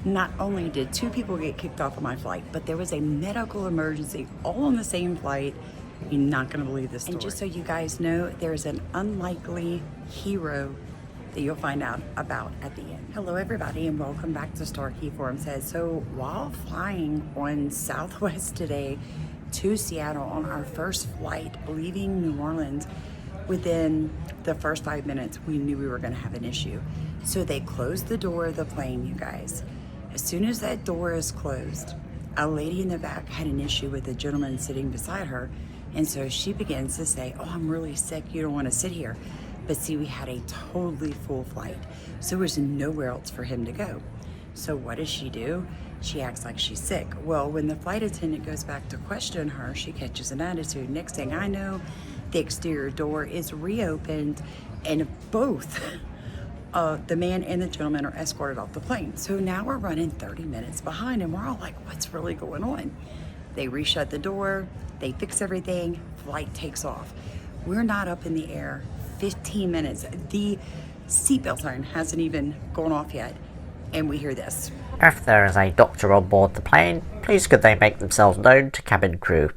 Not only did 2 people get kicked off of my flight, but there was a medical emergency all on the same flight. You're not gonna believe this story. And just so you guys know, there's an unlikely hero that you'll find out about at the end. Hello everybody and welcome back to Star Key Forum Says. So while flying on Southwest today to Seattle on our first flight leaving New Orleans, within the first 5 minutes we knew we were gonna have an issue. So they closed the door of the plane, you guys. As soon as that door is closed, a lady in the back had an issue with a gentleman sitting beside her. And so she begins to say, oh, I'm really sick, you don't want to sit here. But see, we had a totally full flight, so there was nowhere else for him to go. So what does she do? She acts like she's sick. Well, when the flight attendant goes back to question her, she catches an attitude. Next thing I know, the exterior door is reopened and both the man and the gentleman are escorted off the plane. So now we're running 30 minutes behind and we're all like, what's really going on? They reshut the door, they fix everything, flight takes off. We're not up in the air 15 minutes. The seatbelt sign hasn't even gone off yet. And we hear this. If there is a doctor on board the plane, please could they make themselves known to cabin crew.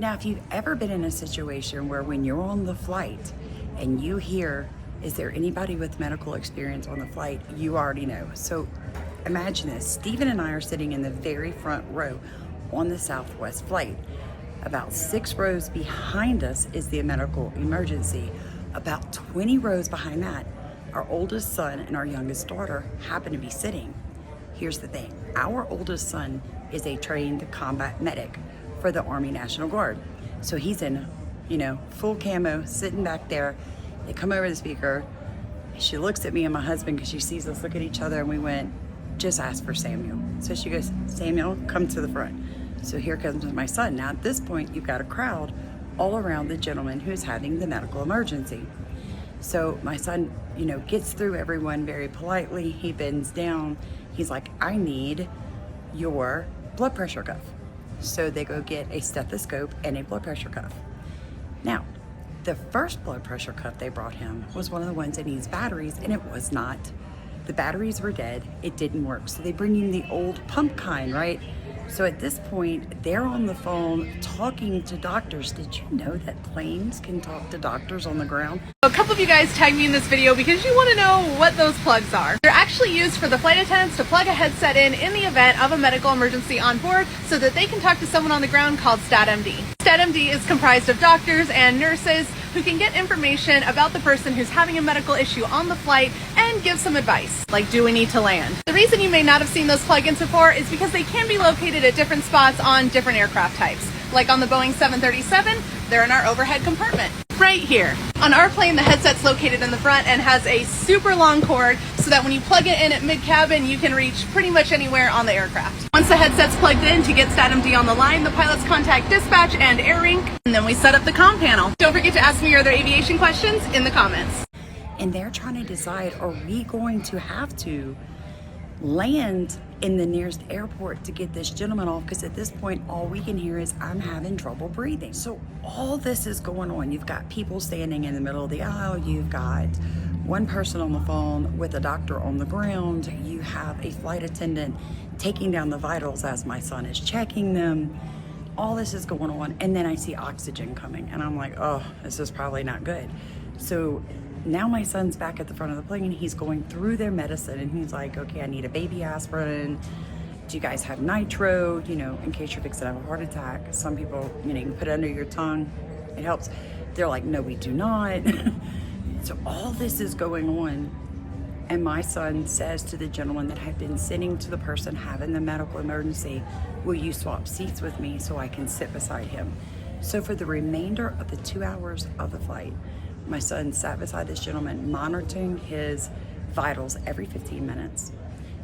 Now, if you've ever been in a situation where when you're on the flight and you hear, is there anybody with medical experience on the flight? You already know. So imagine this. Stephen and I are sitting in the very front row on the Southwest flight. About 6 rows behind us is the medical emergency. About 20 rows behind that, our oldest son and our youngest daughter happen to be sitting. Here's the thing. Our oldest son is a trained combat medic for the Army National Guard. So he's in, full camo, sitting back there. They come over the speaker. She looks at me and my husband because she sees us look at each other and we went, just ask for Samuel. So she goes, Samuel, come to the front. So here comes my son. Now at this point, you've got a crowd all around the gentleman who's having the medical emergency. So my son, gets through everyone very politely. He bends down. He's like, I need your blood pressure cuff. So they go get a stethoscope and a blood pressure cuff. Now, the first blood pressure cuff they brought him was one of the ones that needs batteries, and it was not. The batteries were dead. It didn't work. So they bring him the old pump kind, right? So at this point, they're on the phone talking to doctors. Did you know that planes can talk to doctors on the ground? A couple of you guys tagged me in this video because you want to know what those plugs are. They're actually used for the flight attendants to plug a headset in the event of a medical emergency on board so that they can talk to someone on the ground called StatMD. StatMD is comprised of doctors and nurses who can get information about the person who's having a medical issue on the flight and give some advice, like do we need to land? The reason you may not have seen those plugins before is because they can be located at different spots on different aircraft types. Like on the Boeing 737, they're in our overhead compartment, right here. On our plane, the headset's located in the front and has a super long cord so that when you plug it in at mid-cabin, you can reach pretty much anywhere on the aircraft. Once the headset's plugged in, to get StatMD on the line, the pilots contact dispatch and AirRink, and then we set up the comm panel. Don't forget to ask me your other aviation questions in the comments. And they're trying to decide, are we going to have to land in the nearest airport to get this gentleman off? Because at this point, all we can hear is, I'm having trouble breathing. So all this is going on. You've got people standing in the middle of the aisle. You've got one person on the phone with a doctor on the ground. You have a flight attendant taking down the vitals as my son is checking them. All this is going on. And then I see oxygen coming and I'm like, oh, this is probably not good. So now my son's back at the front of the plane. He's going through their medicine and he's like, okay, I need a baby aspirin. Do you guys have nitro? In case you're fixing to have a heart attack. Some people, you can put it under your tongue. It helps. They're like, no, we do not. So all this is going on. And my son says to the gentleman that had been sitting to the person having the medical emergency, will you swap seats with me so I can sit beside him? So for the remainder of the 2 hours of the flight, my son sat beside this gentleman, monitoring his vitals every 15 minutes,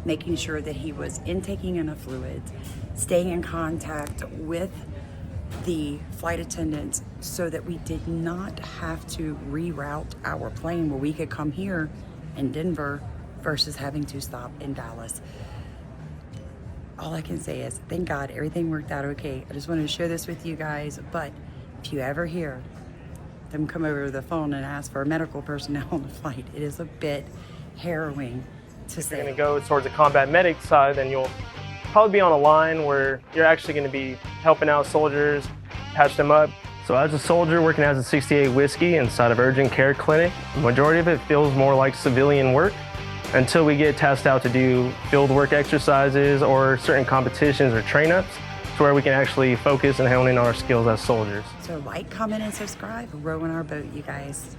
making sure that he was intaking enough fluids, staying in contact with the flight attendants so that we did not have to reroute our plane where we could come here in Denver versus having to stop in Dallas. All I can say is, thank God everything worked out okay. I just wanted to share this with you guys, but if you ever hear them come over the phone and ask for medical personnel on the flight, it is a bit harrowing If you're going to go towards the combat medic side, then you'll probably be on a line where you're actually going to be helping out soldiers, patch them up. So as a soldier working as a 68 Whiskey inside of urgent care clinic, the majority of it feels more like civilian work until we get tasked out to do field work exercises or certain competitions or train-ups to where we can actually focus and hone in our skills as soldiers. So like, comment, and subscribe. Row in our boat, you guys.